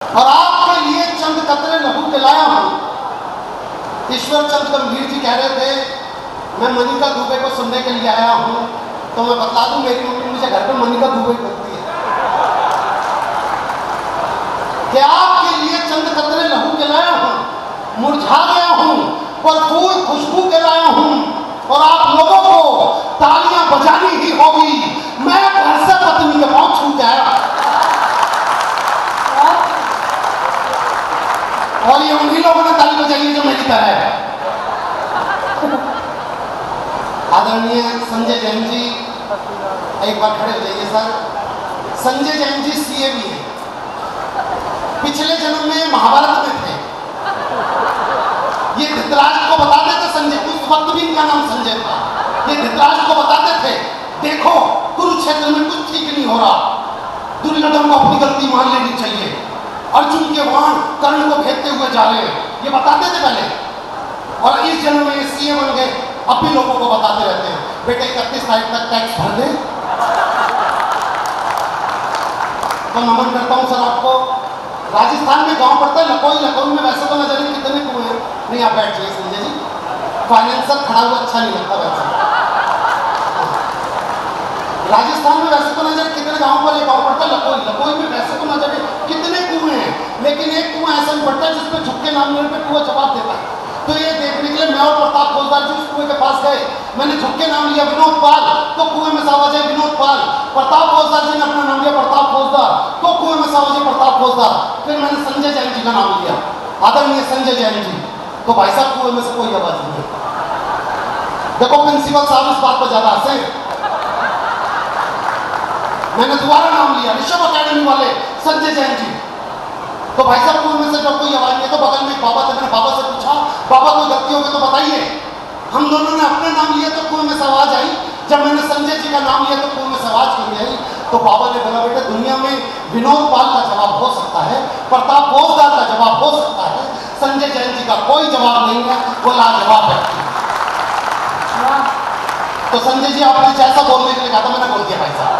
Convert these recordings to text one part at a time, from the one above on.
और आपके लिए चंद कतरे लहू के लाया हूं। ईश्वर चंद गंभीर जी कह रहे थे मैं मनिका दुबे को सुनने के लिए आया हूं, तो मैं बता दूं मेरी मम्मी मुझे घर पे मनिका दुबे करती है कि आपके लिए चंद कतरे लहू के लाया हूं, मुरझा गया हूं पर फूल खुशबू के लाया हूं, और आप लोगों को तालियां बजानी ही होगी। मैं घर से पत्नी के पांव छू के आया और ये उन्हीं लोगों ने ताली बजाई है जो मेरी तरह है। आदरणीय संजय जैन जी एक बार खड़े हो जाइए सर। संजय जैन जी सीए भी हैं, पिछले जन्म में महाभारत में थे। ये धृतराष्ट्र को बताते थे, संजय उस वक्त भी इनका नाम संजय था, ये धृतराष्ट्र को बताते थे देखो कुरुक्षेत्र में कुछ ठीक नहीं हो रहा, दुर्योधन को अपनी गलती मान लेनी चाहिए, अर्जुन के बाण कर्ण को भेदते हुए जा रहे हैं, ये बताते थे पहले। और इस जन्म में सीए बन गए, अब भी लोगों को बताते रहते हैं बेटे 31 तारीख तक टैक्स भर दे। तो नमन करता हूं सर आपको। राजस्थान में गांव पड़ता है लखोई, लखोई में वैसे तो न जाने कितने कुएं हैं। नहीं आप बैठ जाइए संजय जी, फाइनेंसर खड़ा हुआ अच्छा नहीं लगता वैसे। राजस्थान में वैसे तो न जाने कितने गांव पर एक गांव पड़ता है लखोई, लखोई में वैसे तो न जाने कितने कुएं हैं, लेकिन एक कुआं ऐसा भी पड़ता है जिसपे झुक्के नाम लेने पे कुआं जवाब देता है। तो ये देखने के लिए मैं और प्रताप फौजदार जी उस कुएं के पास गए, मैंने झुक्के नाम लिया विनोद पाल, तो कुएं में आवाज है विनोद पाल। प्रताप फौजदार जी ने अपना नाम लिया प्रताप फौजदार, तो कुएं में आवाज है प्रताप फौजदार। फिर मैंने संजय जैन जी का नाम लिया, आदरणीय संजय जैन जी, तो भाई साहब कुएं में से कोई आवाज नहीं है। देखो प्रिंसिपल साहब इस बात पर ज्यादा हंसे। मैंने दोबारा नाम लिया ऋषभ अकेडमी वाले संजय जैन जी, तो भाई साहब कुएं में से जब कोई आवाज नहीं, तो बगल में बाबा थे, मैंने बाबा से पूछा बाबा कोई गलती होगी तो बताइए। हम दोनों ने अपने नाम लिया तो कुएं में से आवाज आई, जब मैंने संजय जी का नाम लिया तो कुएं में से आवाज नहीं आई। तो बाबा ने बोला बेटे दुनिया में विनोद पाल का जवाब हो सकता है, प्रताप फौजदार का जवाब हो सकता है, संजय जैन जी का कोई जवाब नहीं है, वो लाजवाब है। तो संजय जी आपने जैसा बोलने के लिए कहा था मैंने बोल दिया भाई साहब।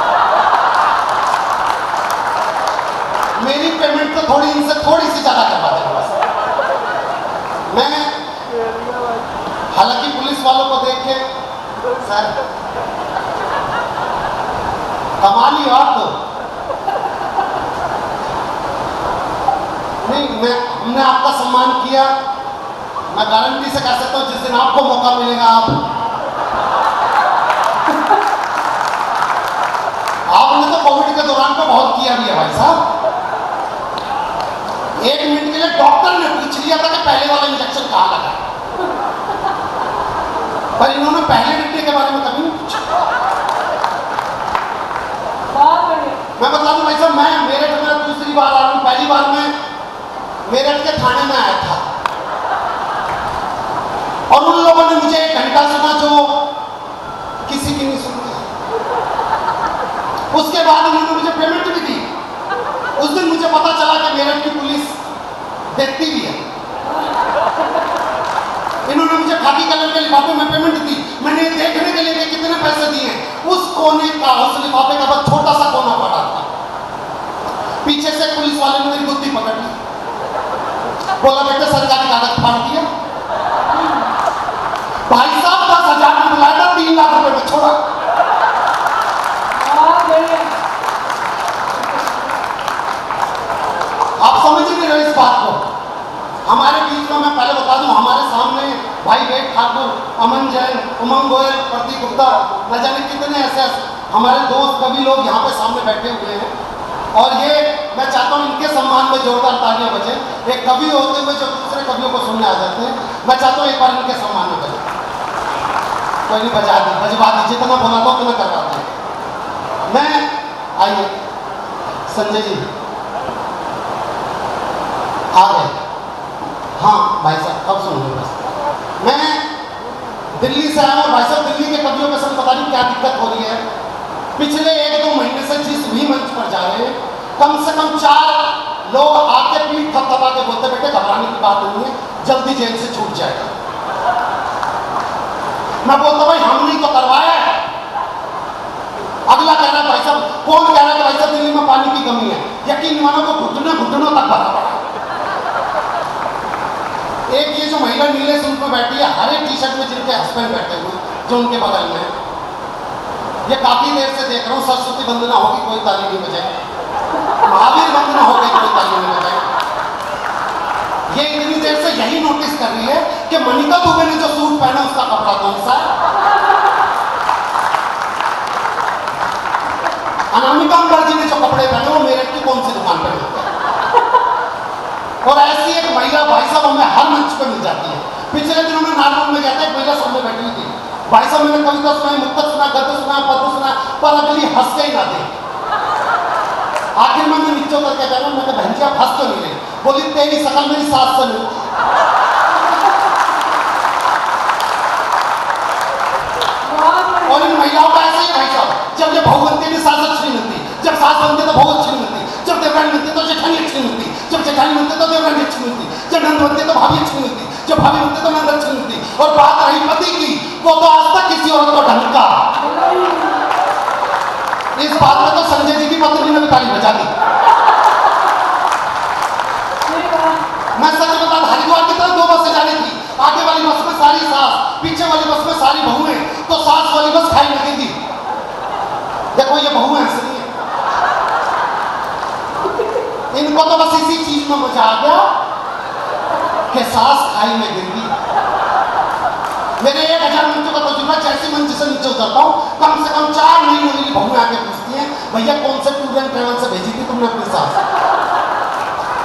मेरी पेमेंट तो थोड़ी इनसे थोड़ी सी ज्यादा करवा देगा बस। मैं हालांकि पुलिस वालों को देख के सर कमाली और तो नहीं, मैं हमने आपका सम्मान किया, मैं गारंटी से कह सकता हूं जिस दिन आपको मौका मिलेगा आपने तो कोविड के दौरान तो बहुत किया भी है भाई साहब। 1 मिनट के लिए डॉक्टर ने पूछ लिया था कि पहले वाला इंजेक्शन कहां लगा, पर इन्होंने पहले डिग्री के बारे में कभी नहीं पूछा। मैं बता दूं भाई साहब, मैं मेरठ में दूसरी बार आ रहा हूं, पहली बार मैं मेरठ के थाने में आया था और उन लोगों ने मुझे 1 घंटा सुना जो किसी की नहीं सुनी। उसके बाद उन्होंने मुझे पेमेंट भी दी। उस दिन मुझे पता चला कि मेरठ की पुलिस देखती भी है। इन्होंने मुझे खाकी कलर के लिफाफे में पेमेंट दी, मैंने देखने के लिए कि कितने पैसे दिए। उस कोने का, उस लिफाफे का बस छोटा सा कोना पड़ा था। पीछे से पुलिस वाले ने मेरी बुद्धि पकड़ ली, बोला बेटे सरकारी कागज फाड़ दिया। भाई साहब 10,000 में बुलाया था, 3 लाख रुपए में छोड़ा। आप समझ ही नहीं रहे इस बात को। हमारे बीच में मैं पहले बता दूं, हमारे सामने भाई वेद ठाकुर, अमन जैन, उमंग गोयल, प्रतीक गुप्ता, न जाने कितने ऐसे हमारे दोस्त कवि लोग यहाँ पे सामने बैठे हुए हैं। और ये मैं चाहता हूँ इनके सम्मान में जोरदार तालियां बजे। एक कवि होते हुए जो दूसरे कवियों को सुनने आ जाते हैं, मैं चाहता हूँ एक बार इनके सम्मान में बजे। कोई नहीं बजा दी, बजवा दी, जितना बोला था उतना करवाते हैं। मैं आइए संजय जी आ गए। हाँ भाई साहब अब सुनिए बस। मैं दिल्ली से आया और भाई साहब दिल्ली के कवियों के संग पता नहीं क्या दिक्कत हो रही है। पिछले 1-2 महीने से जिस भी मंच पर जा रहे हैं, कम से कम 4 लोग आके पीठ थपथपा के बोलते बेटे घबराने की बात नहीं है, जल्दी जेल से छूट जाएगा। मैं बोलता भाई हमने तो करवाया है। अगला कह रहा है भाई साहब, कौन कह रहा है भाई साहब दिल्ली में पानी की कमी है, यकीन मानो को घुटनों घुटनों तक भरा पड़ा। एक ये जो महिला नीले सूट में बैठी है, हरे टी शर्ट में जिनके हस्बैंड बैठे हुए जो उनके बगल में, ये काफी देर से देख रहा हूँ। सरस्वती वंदना होगी कोई ताली नहीं बजाएगी, महावीर वंदना हो गई कोई ताली नहीं बजाएगी। ये इतनी देर से यही नोटिस कर रही है कि मनिका दुबे ने जो सूट पहना उसका कपड़ा कौन सा है। अनामिका मुखर्जी ने जो कपड़े पहने वो मेरठ की कौन सी दुकान पर मिलते हैं। और ऐसी एक महिला भाई साहब हमें हर मंच पे मिल जाती है। पिछले दिनों में नागपुर में कहते हैं महिला सामने बैठी हुई थी, भाई साहब मैंने कविता सुनाई, मुक्तक सुना, गद्य सुना, पद्य सुना, पर अगली हंस के ही ना दे। आखिर में मैं नीचे उतर के कह रहा हूँ, मैंने बहन जी आप हंस तो नहीं रही। बोली तेरी शकल मेरी सास से नहीं। और इन महिलाओं का ऐसा ही भाई साहब, जब ये बहू बनती है सास अच्छी नहीं मिलती, जब सास बनती तो बहू अच्छी नहीं मिलती, जब देवरानी मिलती तो जेठानी अच्छी नहीं मिलती, जब जेठानी मिलती तो देवरानी अच्छी मिलती, जब नंद बनती तो भाभी अच्छी मिलती, जब भाभी बनती तो नंद अच्छी मिलती। और बात रही पति की, वो तो आज तक किसी औरत को ढंग का। इस बात में तो संजय जी की पत्नी ने भी ताली बजा दी। मैं सच बता, हरिद्वार की तरफ 2 बसें जानी थी, आगे वाली बस में सारी सास, पीछे वाली बस में सारी बहुएं, तो सास वाली बस खाई लगेगी। देखो ये बहुएं हंस रही है, इनको तो बस इसी चीज में मजा आ गया कि सास खाई में गिर गई। मेरे 1000 मिनटों का तजुर्बा, जैसे मंच से नीचे उतरता हूँ कम से कम 4 महीनों की बहुएं आके पूछती हैं, भैया कौन से टूर एंड ट्रेवल से भेजी थी तुमने अपनी सास।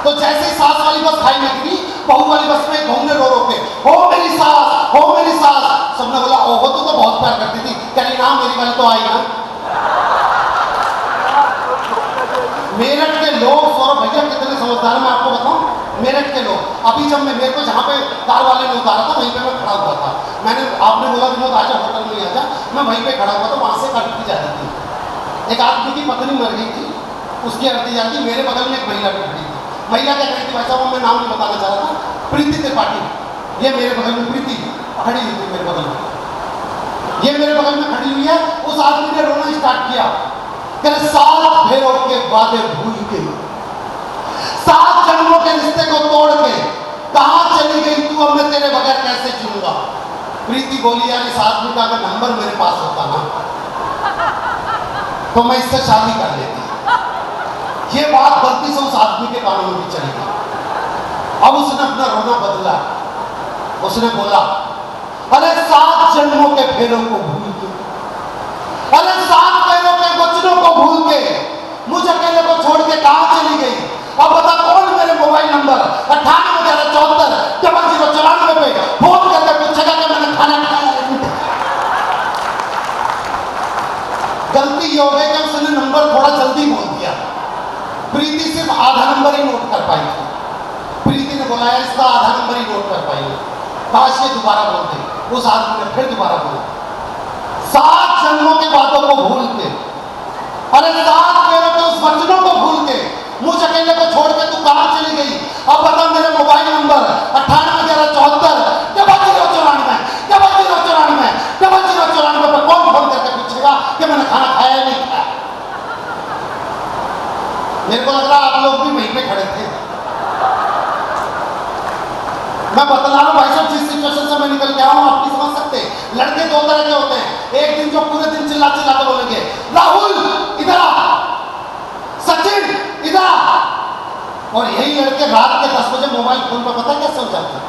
तो जैसे ही सास वाली बस खाई में गिरी, बहू वाली बस में बहू ने रो रो के हो मेरी सास, हो मेरी सास। सबने बोला ओहो तू तो बहुत प्यार करती थी। कह ना मेरी वाली तो आई ना। मेरठ के लोग, सौरभ भैया कितने समझदार, मैं आपको बताऊं। मेरठ के लोग, अभी जब मैं मेरे को जहाँ पे कार वाले ने उतारा था वहीं पे मैं खड़ा हुआ था। मैंने, आपने बोला विनोद आजा होटल में आजा, मैं वहीं पे खड़ा हुआ था। वहां से कटती जा रही थी, एक आदमी की पत्नी मर गई थी, उसकी आरती जाती, मेरे बगल में एक महिला भी खड़ी थी। महिला क्या कहती थी, भाई साहब मैं नाम नहीं बताना चाह रहा था, प्रीति त्रिपाठी। ये मेरे बगल में प्रीति खड़ी हुई थी, मेरे बगल में, ये मेरे बगल में खड़ी हुई है। उस आदमी ने रोना स्टार्ट किया, कहते 7 फेरों के वादे भूल के, 7 जन्मों के रिश्ते को तोड़ के कहां चली गई तू, अब मैं तेरे बगैर कैसे जीऊंगा। प्रीति बोली यार इस आदमी का अगर नंबर मेरे पास होता ना तो मैं इससे शादी कर लेती। ये बात गलती से उस आदमी के कानों में भी चली गई। अब उसने अपना रोना बदला, उसने बोला अरे 7 जन्मों के फेरों को भूल के, अरे 7 फेरों के वचनों को भूल के मुझे अकेले को छोड़ के कहां चली गई। अब बता कौन मेरे मोबाइल नंबर 9811740094 पे फोन करके पूछेगा कि मैंने खाना खाया। गलती ये हो गई कि उसने नंबर थोड़ा जल्दी बोल दिया। प्रीति सिर्फ आधा नंबर ही नोट कर पाई थी। प्रीति ने बोला इसका आधा नंबर ही नोट कर पाई, काश ये दोबारा बोल दे। उस आदमी ने फिर दोबारा बोला 7 जन्मों के बातों को भूल के, अरे 7 फेरों के उस वचनों को भूल के मुझ अकेले को छोड़ के तू कहां चली गई। अब बता मेरे मोबाइल नंबर 9811740094 पर कौन फोन करके पूछेगा कि मैंने खाना खाया या नहीं खाया। मेरे को लग रहा आप लोग भी वहीं पे खड़े थे। मैं बता रहा हूं भाई साहब, जिस सिचुएशन से मैं निकल के आया हूं आप नहीं समझ सकते। लड़के 2 तरह के होते हैं, एक दिन जो पूरे दिन चिल्ला चिल्ला के बोलेंगे राहुल इधर आ, सचिन इधर आ, और यही लड़के रात के 10 बजे मोबाइल फोन पर पता कैसे हो जाते हैं।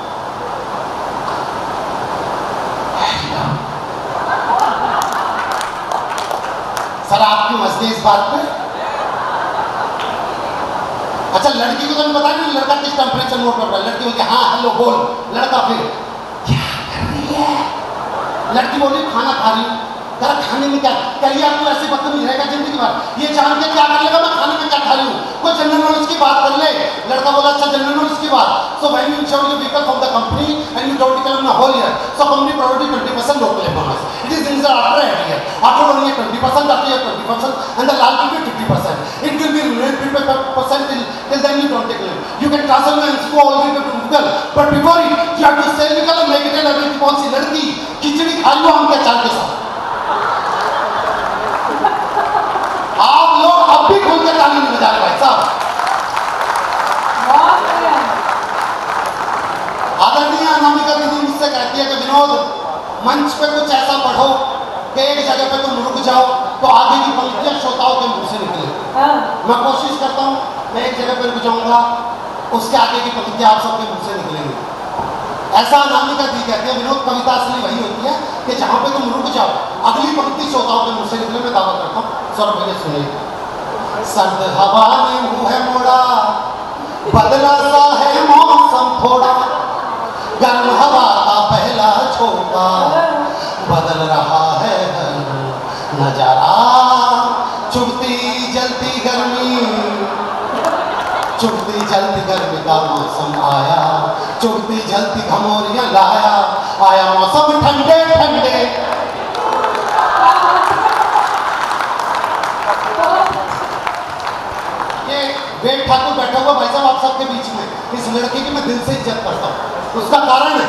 सर आप क्यों हंसते इस बात पे। अच्छा लड़की को तो मैं बता नहीं लड़का किस टेम्परेचर मोड पर, लड़की बोलती हाँ हेलो बोल, लड़का फिर क्या कर रही है, लड़की बोली खाना खा रही हूँ। कहा खाने में क्या करिए, आपको ऐसे बदतमीज रहेगा जिंदगी भर। ये जान के क्या कर लेगा मैं खाने में क्या खा रही हूँ, कोई जनरल नॉलेज की बात कर ले। लड़का बोला अच्छा जनरल नॉलेज की बात, so when you insure your vehicle from the company and you don't claim the whole year, so company provide 20% local bonus. It is in the after year, after 1 year 20%, after year 20%, and the last will be 50%. It will be 50% till then you don't take claim. You can transfer your info all the way to Google, but before it you have to sell Google and make it an everything। कौन सी लड़की खिचड़ी खा लो हम क्या चाल के साथ। आप लोग अब भी खुल के ताली नहीं बजा रहे भाई साहब। से कहती है कि विनोद मंच पे कुछ ऐसा पढ़ो कि एक जगह पे तुम रुक जाओ तो आगे की पंक्तियां श्रोताओं के मुंह से निकले। मैं कोशिश करता हूँ, मैं एक जगह पे रुक जाऊंगा, उसके आगे की पंक्तियां आप सबके मुंह से निकलेंगी। ऐसा अनामिका दी कहती है विनोद कविता असली वही होती है कि जहां पे तुम रुक जाओ अगली पंक्ति श्रोताओं के मुंह से निकले। मैं दावा करता हूँ, सौरभ भैया सुनिए। सर्द हवा ने मुंह है मोड़ा, बदला सा है मौसम थोड़ा, गर्म हवा का पहला झोंका, बदल रहा है नजारा, चुभती जलती गर्मी, चुभती जलती गर्मी का मौसम आया, चुभती जलती घमौरियां लाया, आया मौसम ठंडे ठंडे। ये वेद ठाकुर बैठा हुआ भाई साहब आप सबके बीच में, इस लड़के की मैं दिल से इज्जत करता हूँ। उसका कारण है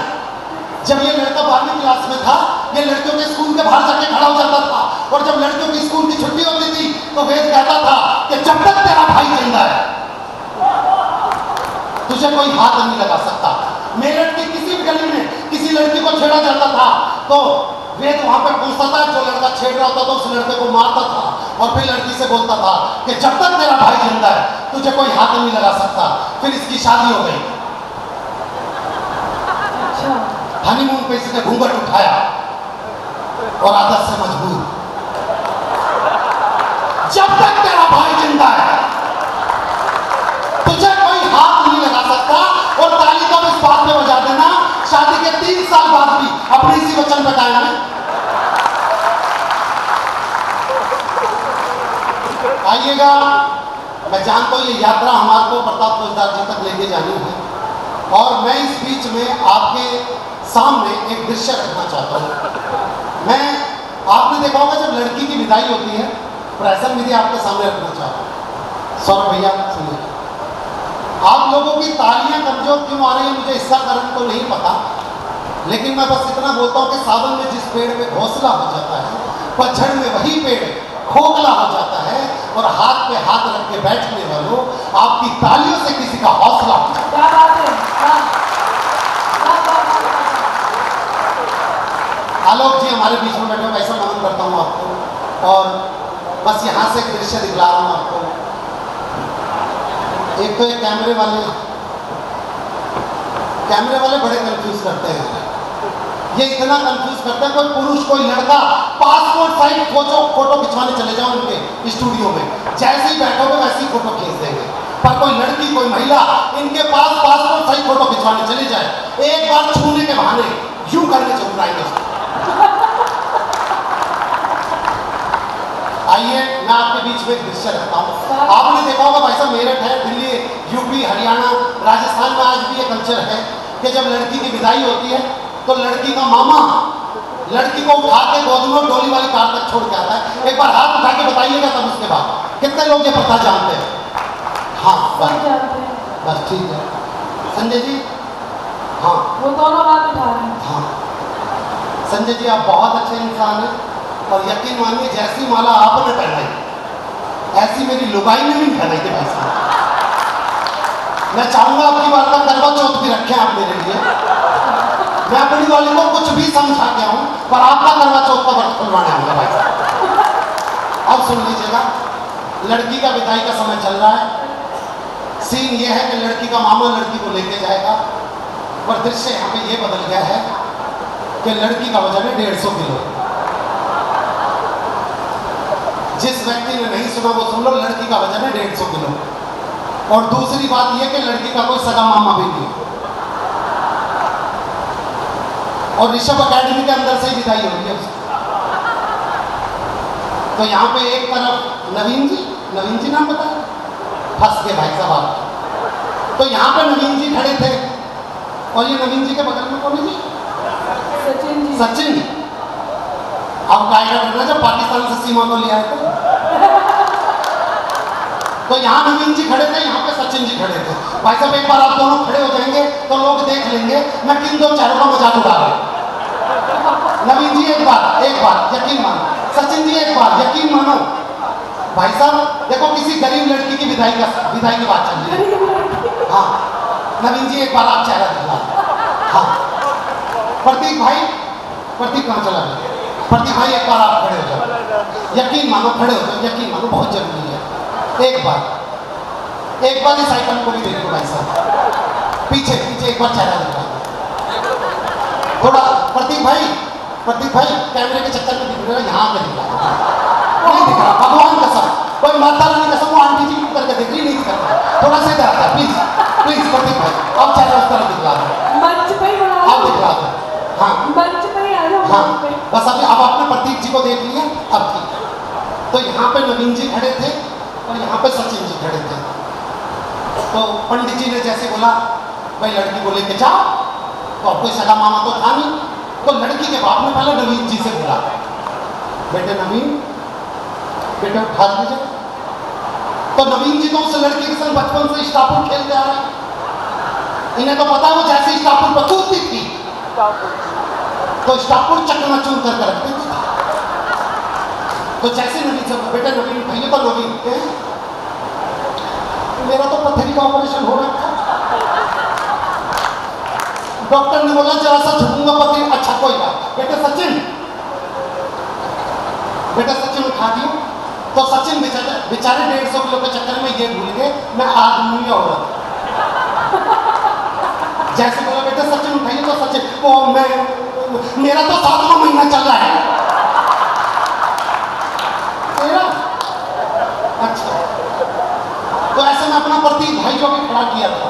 जब ये लड़का 12वीं क्लास में था, ये लड़कियों के स्कूल के बाहर जाके खड़ा हो जाता था, और जब लड़कियों की स्कूल की छुट्टी होती थी तो वेद कहता था कि जब तक तेरा भाई जिंदा है तुझे कोई हाथ नहीं लगा सकता। मेरठ की किसी भी गली में किसी लड़की को छेड़ा जाता था तो वेद वहां पर पहुंचता था, जो लड़का छेड़ रहा होता था उस लड़के को मारता था और फिर लड़की से बोलता था कि जब तक तेरा भाई जिंदा है तुझे कोई हाथ नहीं लगा सकता। फिर इसकी शादी हो गई, हनीमून पे इसने घूंघट उठाया और आदत से मजबूर, जब तक तेरा भाई जिंदा है तुझे कोई हाथ नहीं लगा सकता। और ताली तो इस बात में बजा देना, शादी के 3 साल बाद भी अपने इसी वचन पे कायम है। आइएगा, मैं जानता हूं ये यात्रा हमारे को प्रताप फौजदार जी तक लेके जानी है, और मैं इस बीच में आपके सामने एक दृश्य रखना चाहता हूँ। मैं आपने देखा होगा जब लड़की की विदाई होती है, प्रहसन विधि आपके सामने रखना चाहता हूँ। सौरभ भैया सुनिए, आप लोगों की तालियां कमजोर क्यों आ रही है मुझे इसका कारण तो नहीं पता, लेकिन मैं बस इतना बोलता हूँ कि सावन में जिस पेड़ में घोंसला हो जाता है, पतझड़ में वही पेड़ खोखला हो जाता है, और हाथ पे हाथ रख के बैठने वालों आपकी तालियों से किसी का हौसला हो जाता है। आलोक जी हमारे बीच में बैठे, ऐसा नमन करता हूँ आपको, और बस यहाँ से एक दृश्य दिखला रहा हूँ आपको। एक तो एक कैमरे वाले बड़े कंफ्यूज करते हैं, ये इतना कंफ्यूज करते हैं, कोई पुरुष कोई लड़का पासपोर्ट साइज फोटो खिंचवाने चले जाओ उनके स्टूडियो में, जैसे ही बैठोगे वैसे ही फोटो खींच देंगे। पर कोई लड़की कोई महिला इनके पास पासपोर्ट साइज फोटो खिंचवाने चले जाए, एक बार छूने के बहाने यूं करके जरूर आएंगे। आइए मैं आपके बीच में एक दृश्य रखता हूँ। आपने देखा होगा भाई साहब, मेरठ है, दिल्ली, यूपी, हरियाणा, राजस्थान में आज भी ये कल्चर है कि जब लड़की की विदाई होती है तो लड़की का मामा लड़की को उठा के गोद में डोली वाली कार तक छोड़ के आता है। एक बार हाथ उठा के बताइएगा, तब उसके बाद कितने लोग ये प्रथा जानते हैं? हाँ बस ठीक है संजय जी, हाँ वो दोनों बात उठा रहे हैं। हाँ संजय जी आप बहुत अच्छे इंसान हैं, और यकीन मानिए जैसी माला आपने पहनाई ऐसी मेरी लुगाई ने भी पहनाई थी भाई साहब। मैं चाहूंगा आपकी बात का करवा चौथ भी रखें आप मेरे लिए। मैं अपनी वाली को कुछ भी समझा के आऊं, पर आपका करवा चौथ का व्रत खुलवाने आऊंगा भाई साहब। अब सुन लीजिएगा, लड़की का विदाई का समय चल रहा है। सीन ये है कि लड़की का मामा लड़की को लेके जाएगा, पर दृश्य यहाँ पे ये बदल गया है कि लड़की का वजन है 150 किलो। जिस व्यक्ति ने नहीं सुना वो सुन लो, लड़की का वजन है 150 किलो। और दूसरी बात यह कि लड़की का कोई सगा मामा भी नहीं, और ऋषभ अकेडमी के अंदर से ही विदाई होगी है उसकी। तो यहाँ पे एक तरफ नवीन जी नाम बताया, फंस गए भाई साहब आप। तो यहाँ पे नवीन जी खड़े थे, और ये नवीन जी के बगल में कौन है जी? सचिन जी। अब कायदा करना जब पाकिस्तान से सीमा को ले आए तो यहाँ नवीन जी खड़े थे, यहाँ पे सचिन जी खड़े थे। भाई साहब एक बार आप दोनों खड़े हो जाएंगे तो लोग देख लेंगे मैं किन दो चेहरों का मजाक उड़ा रहा हूँ। नवीन जी एक बार यकीन मानो, सचिन जी एक बार यकीन मानो। भाई साहब देखो किसी गरीब लड़की की विदाई की बात चल रही है। हाँ नवीन जी एक बार आप चेहरा दिखला। हाँ प्रतीक भाई, प्रतीक कहाँ चला गया? प्रतीक भाई एक बार आप खड़े हो जाओ, यकीन मानो, खड़े हो जाओ, यकीन मानो, बहुत जरूरी है। एक बार इस आइटम को भी देखो भाई साहब, पीछे पीछे एक बार चेहरा दिखा थोड़ा। प्रतीक भाई कैमरे के चक्कर में दिख रहा है, यहाँ पे दिख रहा नहीं दिख रहा, भगवान कसम, कोई माता रानी कसम, वो आंटी जी की करके देख रही, नहीं दिख रहा, थोड़ा सा इधर आता, प्लीज प्लीज प्रतीक भाई, अब चेहरा उस तरफ दिखला दो, मंच पे ही बना अब दिखला दो। हाँ मंच पे ही आ जाओ। हाँ, बस अभी अब आपने प्रतीक जी को देख लिया, अब ठीक है। तो यहाँ पे नवीन जी खड़े थे और यहाँ पे सचिन जी खड़े थे। तो पंडित जी ने जैसे बोला भाई लड़की को लेके जाओ, तो अब कोई सगा मामा तो था नहीं, तो लड़की के बाप ने पहले नवीन जी से बोला, बेटे नवीन, बेटे उठा लीजिए। तो नवीन जी तो उस लड़की के संग बचपन से स्टापुर खेलते आ रहे, इन्हें तो पता है वो जैसे स्टापुर पर कूदती थी तो स्टापुर चकनाचूर करके रखते थे। तो जैसे नवीन से बेटे नवीन भैया, तो नवीन मेरा तो पथरी का ऑपरेशन हो रहा था, डॉक्टर ने बोला जरा सा झुकूंगा पथरी, अच्छा कोई बात, बेटे सचिन उठा दियो। तो सचिन बेचारे 150 किलो के चक्कर में ये भूल गए मैं आदमी या औरत। जैसे बोला बेटे सचिन उठाइए, तो सचिन वो मेरा तो 7वां महीना चल रहा है। तेरा अच्छा, तो ऐसे में अपना प्रतीक भाई जो भी खड़ा किया था,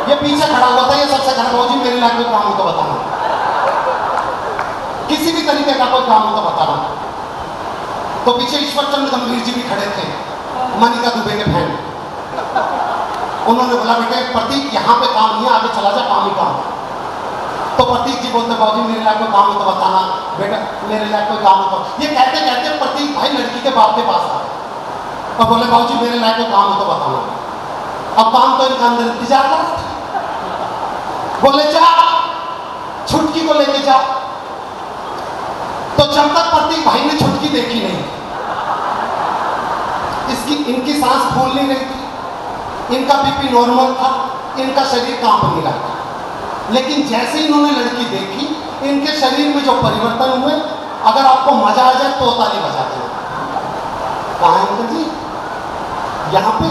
ये पीछे खड़ा हुआ था, ये सबसे खड़ा, भाजी मेरे लायक कोई काम हो तो बताना, किसी भी तरीके का कोई काम हो तो बताना। तो पीछे ईश्वर चंद्र गंभीर जी भी खड़े थे, मनिका दुबे के बहन। उन्होंने बोला बेटे प्रतीक यहाँ पे काम नहीं है, आगे चला जा, काम ही काम। तो प्रतीक जी बोलते बाबूजी मेरे लायक कोई काम हो तो बताना, बेटा मेरे लायक कोई काम हो तो। ये कहते कहते प्रतीक भाई लड़की के बाप के पास आए और बोले बाबूजी मेरे लायक कोई काम हो तो बताना। अब काम तो इनका अंदर इंतजार कर, बोले जा छुटकी को लेके जा। तो जब तक प्रतीक भाई ने छुटकी देखी नहीं, इनकी सांस फूल नहीं रही थी, इनका बीपी नॉर्मल था, इनका शरीर कांप नहीं रहा था। लेकिन जैसे ही इन्होंने लड़की देखी, इनके शरीर में जो परिवर्तन हुए, अगर आपको मजा आ जाए तो ताली बजाते हैं। कहाँ है अंकल जी? यहाँ पे।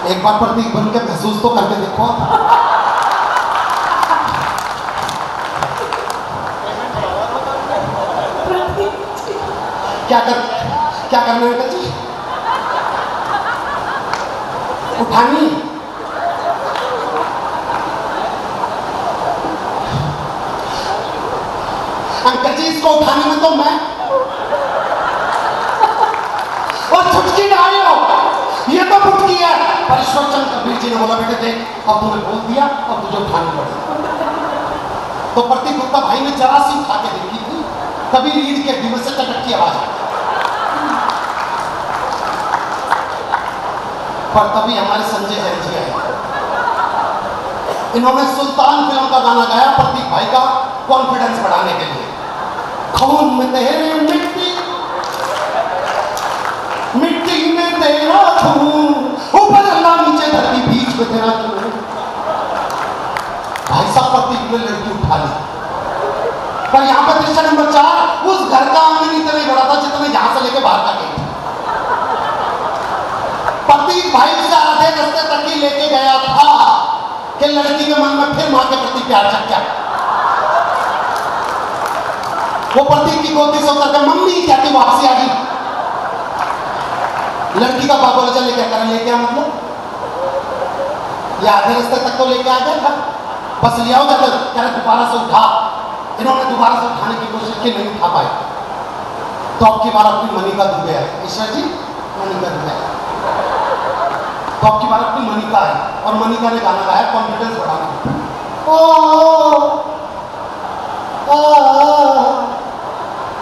एक बार प्रतीक बन के महसूस तो करके देखो। क्या करना है जी? उठानी। अंकल जी इसको उठाने में तो मैं और छुटकी डाल लो, ये तो फुटकी है। पर ईश्वर चंद्र कबीर जी ने बोला बेटे देख अब तूने बोल दिया, अब तुझे उठानी पड़ेगी। तो प्रतीक गुप्ता भाई ने जरा सी उठा के देखी थी, तभी रीढ़ के हड्डी में से चटक की आवाज आई। पर तभी हमारे संजय जैन जी आए, इन्होंने सुल्तान फिल्म का गाना गाया प्रतीक भाई का कॉन्फिडेंस बढ़ाने के लिए। खून में तेरे मिट्टी, मिट्टी में तेरा खून, ऊपर अल्लाह नीचे धरती, बीच में तेरा खून। भाई साहब प्रतीक ने लड़की उठा ली। पर यहाँ पर दृश्य नंबर 4, उस घर का आंगन इतना ही बड़ा था जितना यहाँ से लेके बाहर का गेट। प्रतीक भाई से आधे रास्ते तक ही लेके गया था कि लड़की के मन में फिर मां के प्रति प्यार जग गया। वो प्रतीक की गोदी से उतर कर मम्मी क्या तू वापसी आ गई? लड़की का बाप बोला चल लेके कर लेके आ, मतलब ये आधे रास्ते तक तो लेके आ गया था, बस ले आओ जब कह दोबारा से उठा। इन्होंने दोबारा से उठाने की कोशिश की, नहीं उठा पाए। तो अब की बार अपनी मनिका दुबे है, ईश्वर जी मनिका दुबे है। तो अब की बार अपनी मनिका है और मनिका ने गाना गाया कॉन्फिडेंस बढ़ाने। ओ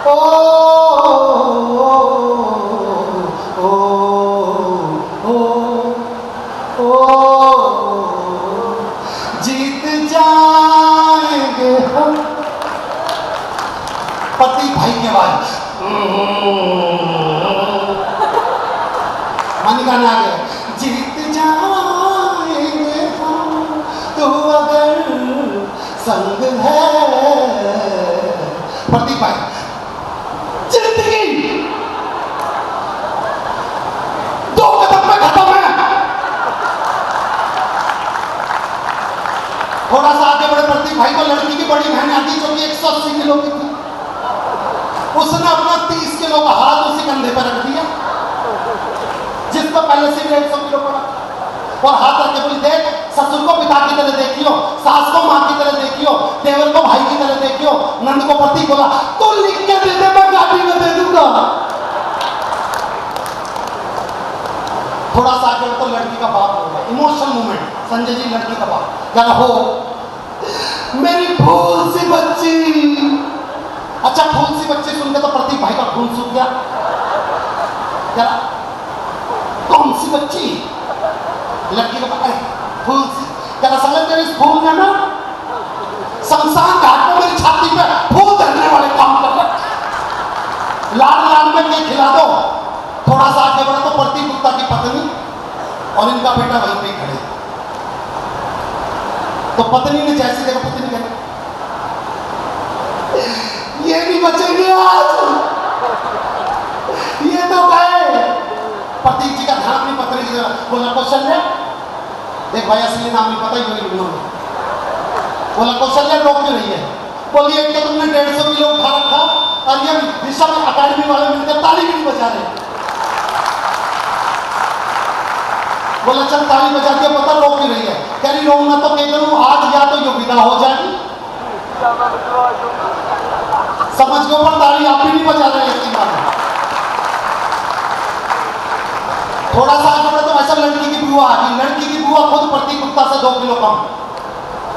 ओ ओ ओ जीत जाएंगे हम। पति भाई के बाद मन गाना आ गया, जीत जाएंगे हम तू अगर संग है। पति भाई जिंदगी 2 कदम में खत्म है। थोड़ा सा आगे बढ़े प्रतीक भाई को लड़की की बड़ी बहन आती जो कि 180 किलो की थी। उसने अपना 30 किलो का हाथ उसी कंधे पर रख दिया जिस पर पहले से भी 100 किलो पड़ा, और हाथ रख के बोली, देख ससुर को पिता की तरह देखियो, सास को माँ की तरह देखियो, देवर को भाई की तरह देखियो। नंद को प्रतीक बोला, तू लिख के दे दे, मैं गाड़ी में दे दूंगा। थोड़ा सा आगे तो लड़की का बाप होगा, इमोशनल मूवमेंट। संजय जी लड़की का बाप क्या हो, मेरी फूल सी बच्ची। अच्छा फूल सी बच्ची सुन के तो प्रतीक भाई का खून सूख गया। क्या कौन सी बच्ची? लड़की को पता है फूल सी। क्या साले तेरे इस फूल ने ना शमशान घाट में मेरी छाती पे फूल धरने वाले काम कर रहे। लाड लाड में के खिला दो। थोड़ा सा आगे बढ़ा तो प्रतीक गुप्ता की पत्नी और इनका बेटा वहीं पे खड़े। तो पत्नी ने जैसे देखा, पत्नी कहती ये नहीं बचेंगे आज, ये तो गए। प्रतीक जी का ध्यान अपनी पत्नी की तरफ बोला, कौशल्या देख भाई असली नाम नहीं पता ही नहीं उन्होंने। बोला कौशल्या रोक क्यों रही है? बोली एक तो तुमने 150 किलो उठा रखा और ये ऋषभ अकेडमी वाले मिलकर ताली भी नहीं बजा रहे। बोला चल ताली बजा दिया, पता रोक क्यों रही है? कह रही रोना तो कह करूं आज या तो ये विदा हो जाएगी। समझ गए पर ताली आप भी नहीं बजा रहे इसकी बात है। थोड़ा सा आगे बढ़े तो ऐसा लड़की की बुआ आ गई। लड़की की बुआ खुद प्रतीक गुप्ता से 2 किलो कम,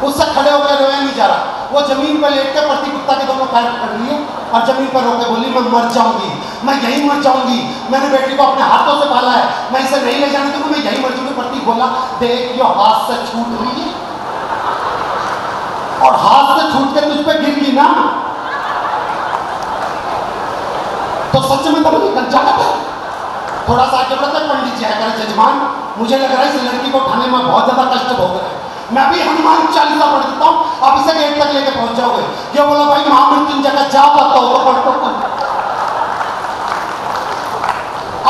उससे खड़े होकर रोया नहीं जा रहा। वो जमीन पर लेट के प्रतीक गुप्ता के दोनों पैर पकड़ लिए और जमीन पर रोके बोली, मैं मर जाऊंगी, मैं यहीं मर जाऊंगी। मैंने बेटी को अपने हाथों से पाला है, मैं इसे नहीं ले जाने दूंगा, मैं यहीं मर जाऊंगी। प्रतीक बोला, देख ये हाथ से छूट रही है और हाथ से छूट के तुझ पे गिर गई ना तो सच में तब निकल जाएगा। थोड़ा सा आगे बढ़ता पंडित जी आकर, जजमान मुझे लग रहा है इस लड़की को उठाने में बहुत ज्यादा कष्ट भोग रहा है, मैं भी हनुमान चालीसा पढ़ देता हूँ, आप इसे गेट तक लेके पहुंच जाओगे। ये बोला भाई महामृत्युंजय का जा पाता हो तो पढ़।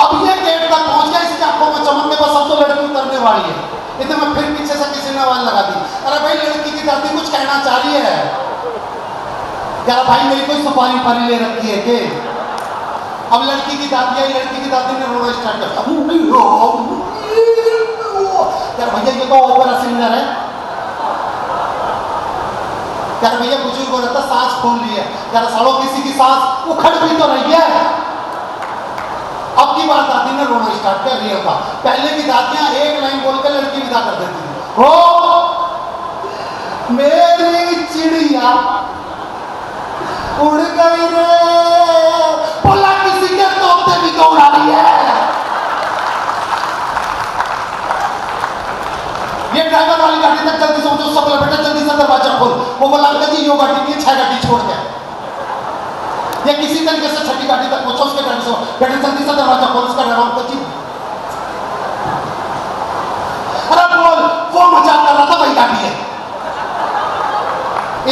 अब ये गेट तक पहुंच गया, इसकी आंखों में चमक के बस अब तो लड़की उतरने वाली है। इतने में फिर पीछे से किसी ने आवाज लगा दी, अरे भाई लड़की की दादी कुछ कहना चाह रही है। क्या भाई मेरी कोई सुपारी पारी ले रखी है के? अब लड़की की दादी आई, लड़की की दादी ने रोना स्टार्ट कर दिया। यार भैया ये तो ओपेरा सिंगर है। यार भैया बुजुर्ग हो रहता, सांस खोल ली है। यार सालों किसी की सांस उखड़ भी तो रही है। अब की बार दादी ने रोना स्टार्ट कर दिया था। पहले की दादियां एक लाइन बोलकर लड़की विदा कर देती थी, हो मेरी चिड़िया उड़ गई रे, बोला किसी के तोते भी तो उड़ा रही है। ये ड्राइवर वाली गाड़ी तक जल्दी से सब बेटा जल्दी से दरवाजा खोल। वो बोला अंकल जी यो गाड़ी नहीं 6 गाड़ी छोड़ के ये किसी तरीके से 6ठी गाड़ी तक पहुंचो, उसके गाड़ी से बेटा जल्दी से दरवाजा खोल। उसका ड्राइवर अंकल जी अरे बोल, वो मजाक कर रहा था वही गाड़ी है।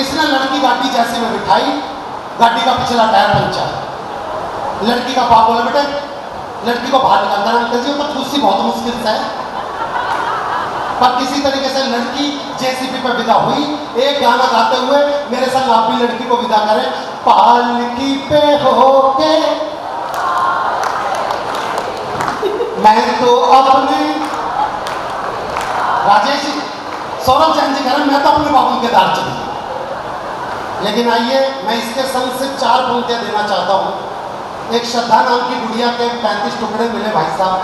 इसने लड़की गाड़ी जैसे में बिठाई, गाड़ी का पिछला टायर पंचर। लड़की का बाप बोला बेटे लड़की को बाहर निकालना है। अंकल जी वो तो ठूसी बहुत मुश्किल से है, पर किसी तरीके से लड़की जेसीबी पे विदा हुई। एक गाना गाते हुए मेरे संग आप भी लड़की को विदा करें। पालकी पे होके मैं तो अपने राजेश सौरभ जैन जी करें, मैं तो अपने बाबू के दार चली। लेकिन आइए मैं इसके संग सिर्फ 4 पंक्तियां देना चाहता हूँ। एक श्रद्धा नाम की गुड़िया के 35 टुकड़े मिले भाई साहब,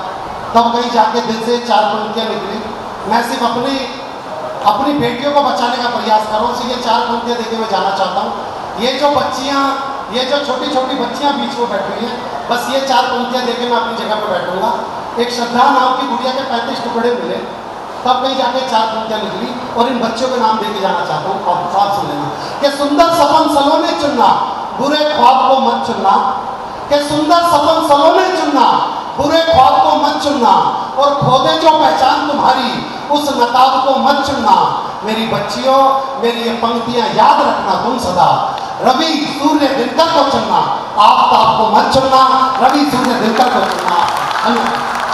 तब कहीं जाके दिल से 4 पंक्तियां निकली। मैं सिर्फ अपनी बेटियों को बचाने का प्रयास कर रहा हूँ, ये 4 पंक्तियां देके मैं जाना चाहता हूँ। ये जो बच्चियां, ये जो छोटी छोटी बच्चियां बीच में बैठी हैं, बस ये 4 पंक्तियां देके मैं अपनी जगह पर बैठूंगा। एक श्रद्धा नाम की गुड़िया के 35 टुकड़े मिले, तब कहीं जाके 4 पंक्तियां निकली और इन बच्चों के नाम देके जाना चाहता हूँ और साथ सुन लेना। कि सुंदर सपन सलोने चुनना, बुरे ख्वाब को मत चुनना। कि सुंदर सपन सलोने चुनना, बुरे ख्वाब को मत चुनना, और खो दे जो पहचान तुम्हारी, उस नकाब को मत चुनना। मेरी बच्चियों, मेरी ये पंक्तियां याद रखना तुम सदा। रवि सूर्य दिनकर को चुनना, आफताब को मत चुनना। रवि सूर्य दिनकर को चुनना। धन्यवाद।